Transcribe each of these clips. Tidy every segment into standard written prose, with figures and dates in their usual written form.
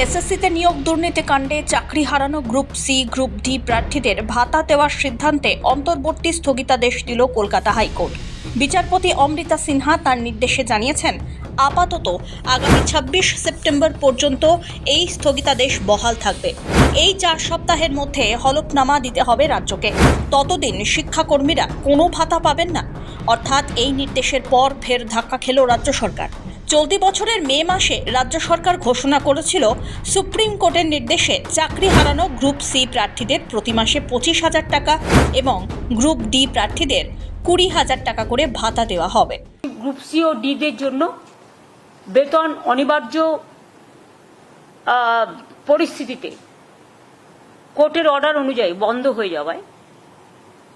এসএসসিতে নিয়োগ দুর্নীতি কাণ্ডে চাকরি হারানো গ্রুপ সি গ্রুপ ডি প্রার্থীদের ভাতা দেওয়ার সিদ্ধান্তে অন্তর্বর্তী স্থগিতাদেশ দিল কলকাতা হাইকোর্ট। বিচারপতি অমৃতা সিনহা তার নির্দেশে জানিয়েছেন, আপাতত আগামী ২৬ সেপ্টেম্বর পর্যন্ত এই স্থগিতাদেশ বহাল থাকবে। এই ৪ সপ্তাহের মধ্যে হলফনামা দিতে হবে রাজ্যকে। ততদিন শিক্ষাকর্মীরা কোনো ভাতা পাবেন না। অর্থাৎ এই নির্দেশের পর ফের ধাক্কা খেল রাজ্য সরকার। চলতি বছরের মে মাসে রাজ্য সরকার ঘোষণা করেছিল, সুপ্রিম কোর্টের নির্দেশে চাকরি হারানো গ্রুপ সি প্রার্থীদের প্রতি মাসে ২৫,০০০ টাকা এবং গ্রুপ ডি প্রার্থীদের ২০,০০০ টাকা করে ভাতা দেওয়া হবে। গ্রুপ সি ও ডিদের জন্য বেতন অনিবার্য পরিস্থিতিতে কোর্টের অর্ডার অনুযায়ী বন্ধ হয়ে যাওয়ায়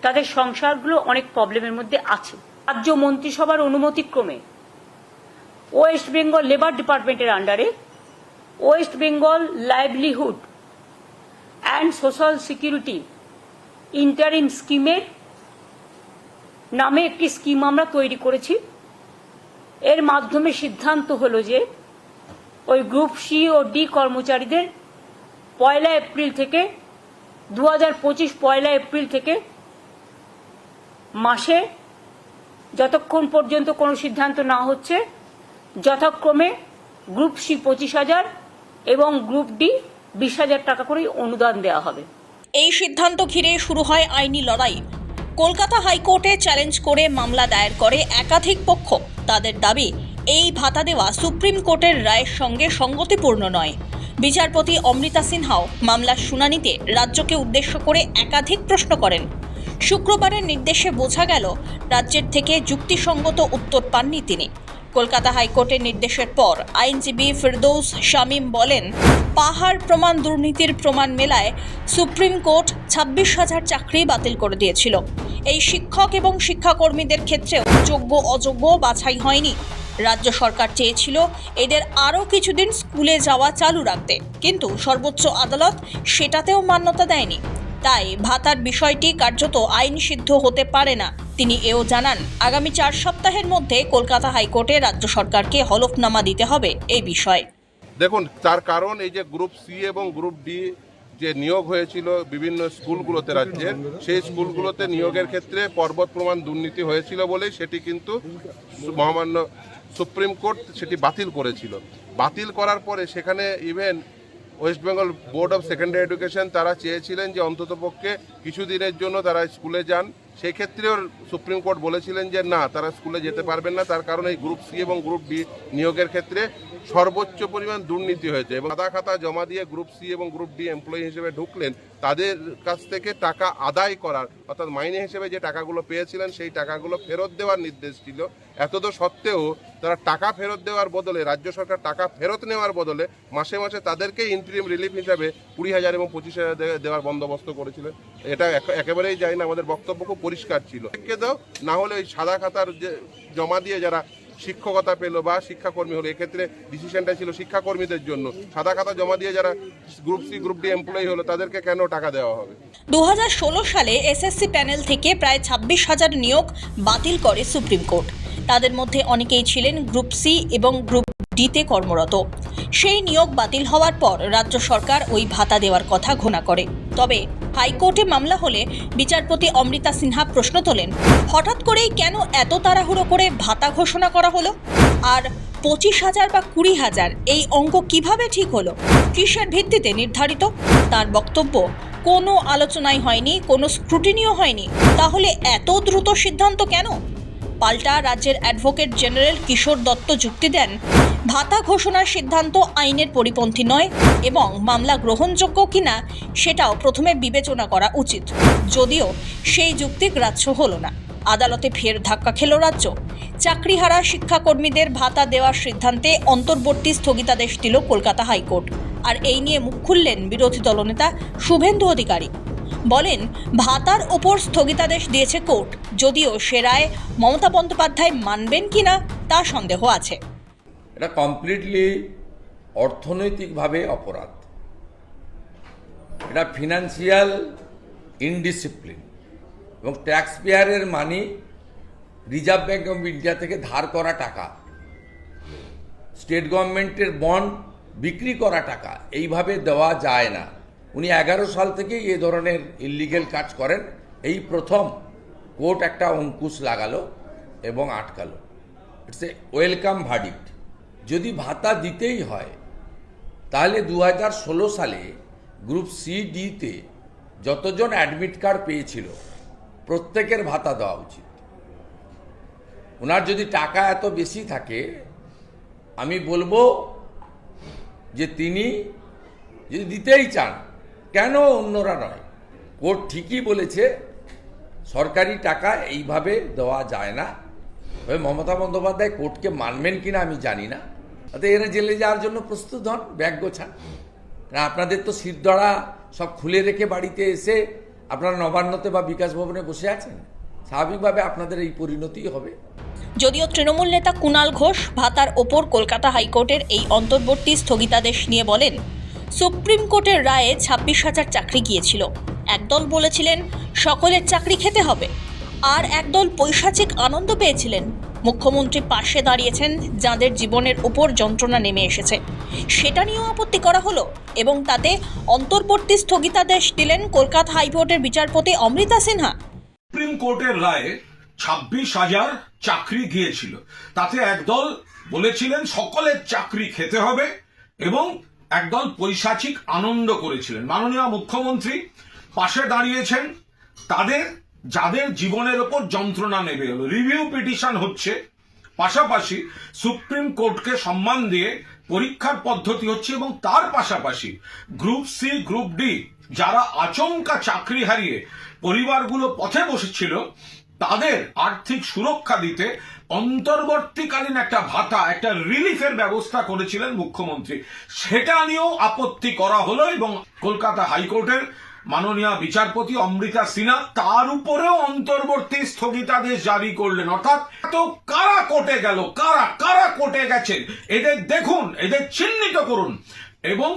তাদের সংসারগুলো অনেক প্রবলেমের মধ্যে আছে। রাজ্য মন্ত্রিসভার অনুমতিক্রমে ওয়েস্ট বেঙ্গল লেবার ডিপার্টমেন্টের আন্ডারে West Bengal livelihood and social security interim স্কিমের নামে একটি স্কিম আমরা তৈরি করেছি। এর মাধ্যমে সিদ্ধান্ত হলো যে ওই গ্রুপ সি ও ডি কর্মচারীদের ১ এপ্রিল থেকে ২০২৫ ১ এপ্রিল থেকে মাসে যতক্ষণ পর্যন্ত কোনো সিদ্ধান্ত না হচ্ছে যথাক্রমে গ্রুপ সি ২৫,০০০ এবং গ্রুপ ডি ২০,০০০ টাকা করে অনুদান দেওয়া হবে। এই সিদ্ধান্ত ঘিরে শুরু হয় আইনি লড়াই। কলকাতা হাইকোর্টে চ্যালেঞ্জ করে মামলা দায়ের করে একাধিক পক্ষ। তাদের দাবি, এই ভাতা দেওয়া সুপ্রিম কোর্টের রায়ের সঙ্গে সঙ্গতিপূর্ণ নয়। বিচারপতি অমৃতা সিনহাও মামলার শুনানিতে রাজ্যকে উদ্দেশ্য করে একাধিক প্রশ্ন করেন। শুক্রবারের নির্দেশে বোঝা গেল, রাজ্যের থেকে যুক্তিসঙ্গত উত্তর পাননি তিনি। কলকাতা হাইকোর্টের নির্দেশের পর আইনজীবী ফিরদৌস শামীম বলেন, পাহাড় প্রমাণ দুর্নীতির প্রমাণ মেলায় সুপ্রিম কোর্ট ২৬,০০০ চাকরি বাতিল করে দিয়েছিল। এই শিক্ষক এবং শিক্ষাকর্মীদের ক্ষেত্রেও যোগ্য অযোগ্য বাছাই হয়নি। রাজ্য সরকার চেয়েছিল এদের আরও কিছুদিন স্কুলে যাওয়া চালু রাখতে, কিন্তু সর্বোচ্চ আদালত সেটাতেও মান্যতা দেয়নি। তাই ভাতার বিষয়টি কার্যত আইনসিদ্ধ হতে পারে না। তিনি এও জানান, আগামী ৪ সপ্তাহের মধ্যে কলকাতা হাইকোর্টে রাজ্য সরকারকে হলফনামা দিতে হবে এই বিষয়ে। দেখুন, তার কারণ এই যে গ্রুপ সি এবং গ্রুপ ডি যে নিয়োগ হয়েছিল বিভিন্ন স্কুলগুলোতে রাজ্যের, সেই স্কুলগুলোতে নিয়োগের ক্ষেত্রে পর্বত প্রমাণ দুর্নীতি হয়েছিল বলেই সেটি কিন্তু মহামান্য সুপ্রিম কোর্ট সেটি বাতিল করেছিল। বাতিল করার পরে সেখানে even West Bengal board of secondary education তারা চেয়েছিলেন যে অন্ততপক্ষে কিছুদিনের জন্য তারা স্কুলে যান। সেই ক্ষেত্রেও সুপ্রিম কোর্ট বলেছিলেন যে না, তারা স্কুলে যেতে পারবেন না। তার কারণ এই গ্রুপ সি এবং গ্রুপ ডি নিয়োগের ক্ষেত্রে সর্বোচ্চ পরিমাণ দুর্নীতি হয়েছে এবং সাদা খাতা জমা দিয়ে গ্রুপ সি এবং গ্রুপ ডি এমপ্লয়ি হিসেবে ঢুকলেন, তাদের কাছ থেকে টাকা আদায় করার অর্থাৎ মাইনে হিসেবে যে টাকাগুলো পেয়েছিলেন সেই টাকাগুলো ফেরত দেওয়ার নির্দেশ ছিল। এতদ সত্ত্বেও তারা টাকা ফেরত দেওয়ার বদলে, রাজ্য সরকার টাকা ফেরত নেওয়ার বদলে মাসে মাসে তাদেরকে ইন্টারিম রিলিফ হিসাবে ২০,০০০ এবং ২৫,০০০ দেওয়ার বন্দোবস্ত করেছিলেন। এটা একেবারেই যায় না। আমাদের বক্তব্য খুব পরিষ্কার ছিল, দাও না হলে ওই সাদা খাতার যে জমা দিয়ে যারা শিক্ষকতা পেল বা শিক্ষাকর্মী হলো, এক্ষেত্রে ডিসিশনটা ছিল শিক্ষাকর্মীদের জন্য। সাদা খাতা জমা দিয়ে যারা group C group D employee হলো তাদেরকে কেন টাকা দেওয়া হবে? ২০১৬ সালে এসএসসি প্যানেল থেকে প্রায় ২৬,০০০ নিয়োগ বাতিল করে সুপ্রিম কোর্ট। তাদের মধ্যে অনেকেই ছিলেন গ্রুপ সি এবং গ্রুপ ডিতে কর্মরত। সেই নিয়োগ বাতিল হওয়ার পর রাজ্য সরকার ওই ভাতা দেওয়ার কথা ঘোষণা করে। তবে হাইকোর্টে মামলা হলে বিচারপতি অমৃতা সিনহা প্রশ্ন তোলেন, হঠাৎ করেই কেন এত তাড়াহুড়ো করে ভাতা ঘোষণা করা হলো? আর ২৫,০০০ বা ২০,০০০ এই অঙ্ক কিভাবে ঠিক হলো? কিসের ভিত্তিতে নির্ধারিত? তার বক্তব্য, কোনো আলোচনাই হয়নি, কোনো স্ক্রুটিনিও হয়নি। তাহলে এত দ্রুত সিদ্ধান্ত কেন? পাল্টা রাজ্যের অ্যাডভোকেট জেনারেল কিশোর দত্ত যুক্তি দেন, ভাতা ঘোষণার সিদ্ধান্ত আইনের পরিপন্থী নয় এবং মামলা গ্রহণযোগ্য কিনা সেটাও প্রথমে বিবেচনা করা উচিত। যদিও সেই যুক্তি গ্রাহ্য হলো না। আদালতে ফের ধাক্কা খেল রাজ্য। চাকরিহারা শিক্ষাকর্মীদের ভাতা দেওয়ার সিদ্ধান্তে অন্তর্বর্তী স্থগিতাদেশ দিল কলকাতা হাইকোর্ট। আর এই নিয়ে মুখ খুললেন বিরোধী দলনেতা শুভেন্দু অধিকারী। বলেন, ভাতার ওপর স্থগিতাদেশ দিয়েছে কোর্ট, যদিও সে রায় মমতা বন্দ্যোপাধ্যায় মানবেন কিনা তা সন্দেহ আছে। এটা কমপ্লিটলি অর্থনৈতিকভাবে অপরাধ। এটা ফিনান্সিয়াল ইনডিসিপ্লিন এবং ট্যাক্স পেয়ারের money, Reserve Bank of India থেকে ধার করা টাকা, স্টেট গভর্নমেন্টের বন্ড বিক্রি করা টাকা এইভাবে দেওয়া যায় না। উনি 11 সাল থেকে এ ধরনের ইলিগেল কাজ করেন, এই প্রথম কোর্ট একটা অঙ্কুশ লাগালো এবং আটকালো। It's a welcome verdict. যদি ভাতা দিতেই হয় তাহলে 2016 সালে গ্রুপ সি ডিতে যতজন অ্যাডমিট কার্ড পেয়েছিল প্রত্যেকের ভাতা দেওয়া উচিত। ওনার যদি টাকা এত বেশি থাকে, আমি বলবো যে তিনি যদি দিতেই চান, কেন অন্যরা নয়? কোর্ট ঠিকই বলেছে সরকারি টাকা এইভাবে দেওয়া যায় না। তবে মমতা বন্দ্যোপাধ্যায় কোর্টকে মানবেন কিনা আমি জানি না। অর্থাৎ এরা জেলে যাওয়ার জন্য প্রস্তুত হন, ব্যাগ গোছান। আপনাদের তো শিরদড়া সব খুলে রেখে বাড়িতে এসে আপনারা নবান্নতে বা বিকাশ ভবনে বসে আছেন, স্বাভাবিকভাবে আপনাদের এই পরিণতিই হবে। যদিও তৃণমূল নেতা কুণাল ঘোষ ভাতার ওপর কলকাতা হাইকোর্টের এই অন্তর্বর্তী স্থগিতাদেশ নিয়ে বলেন, সুপ্রিম কোর্টের রায়ে 26,000 চাকরি গিয়েছিল। একদল বলেছিলেন সকলের চাকরি খেতে হবে, আর একদল পৈশাচিক আনন্দ পেয়েছিলেন। মুখ্যমন্ত্রী পাশে দাঁড়িয়েছেন যাদের জীবনের উপর যন্ত্রণা নেমে এসেছে, সেটা নিয়েও আপত্তি করা হলো এবং তাতে অন্তর্বর্তী স্থগিতাদেশ দিলেন কলকাতা হাইকোর্টের বিচারপতি অমৃতা সিনহা। সুপ্রিম কোর্টের রায়ে 26,000 চাকরি গিয়েছিল, তাতে একদল বলেছিলেন সকলের চাকরি খেতে হবে এবং একদল পৈশাচিক আনন্দ করেছিলেন। মাননীয় মুখ্যমন্ত্রী পাশে দাঁড়িয়েছেন তাদের যাদের জীবনের ওপর যন্ত্রণা নেমে এলো। রিভিউ পিটিশন হচ্ছে, পাশাপাশি সুপ্রিম কোর্টকে সম্মান দিয়ে পরীক্ষার পদ্ধতি হচ্ছে এবং তার পাশাপাশি গ্রুপ সি গ্রুপ ডি যারা আচমকা চাকরি হারিয়ে পরিবারগুলো পথে বসেছিল তাদের আর্থিক সুরক্ষা দিতে অন্তর্বর্তীকালীন একটা ভাতা, একটা রিলিফের ব্যবস্থা করেছিলেন মুখ্যমন্ত্রী। সেটা নিয়েও আপত্তি করা হলো এবং কলকাতা হাইকোর্টের মাননীয় বিচারপতি অমৃতা সিনহা তার উপরেও অন্তর্বর্তী স্থগিতাদেশ জারি করলেন। অর্থাৎ তো কারা কোর্টে গেল, কারা কোর্টে গেছেন, এদের দেখুন, এদের চিহ্নিত করুন। এবং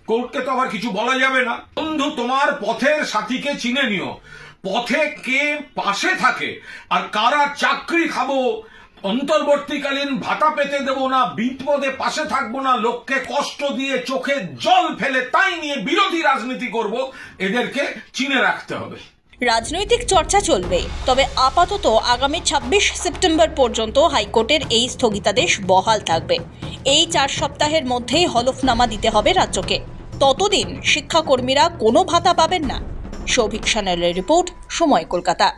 কোর্টকে তো আবার কিছু বলা যাবে না। বন্ধু, তোমার পথের সাথীকে চিনে নিও, পথে কে পাশে থাকে আর কারা চাকরি খাবো, অন্তর্বর্তীকালীন ভাতা পেতে দেব না, বিপদে পাশে থাকবো না, লোককে কষ্ট দিয়ে চোখে জল ফেলে তাই নিয়ে বিরোধী রাজনীতি করব, এদেরকে চিনে রাখতে হবে। রাজনৈতিক চর্চা চলবে, তবে আপাতত আগামী 26 সেপ্টেম্বর পর্যন্ত হাইকোর্টের এই স্থগিতাদেশ বহাল থাকবে। এই 4 সপ্তাহের মধ্যেই হলফনামা দিতে হবে রাজ্যকে। ততদিন শিক্ষাকর্মীরা কোনো ভাতা পাবেন না। সৌভিক সান্যালের রিপোর্ট, সময় কলকাতা।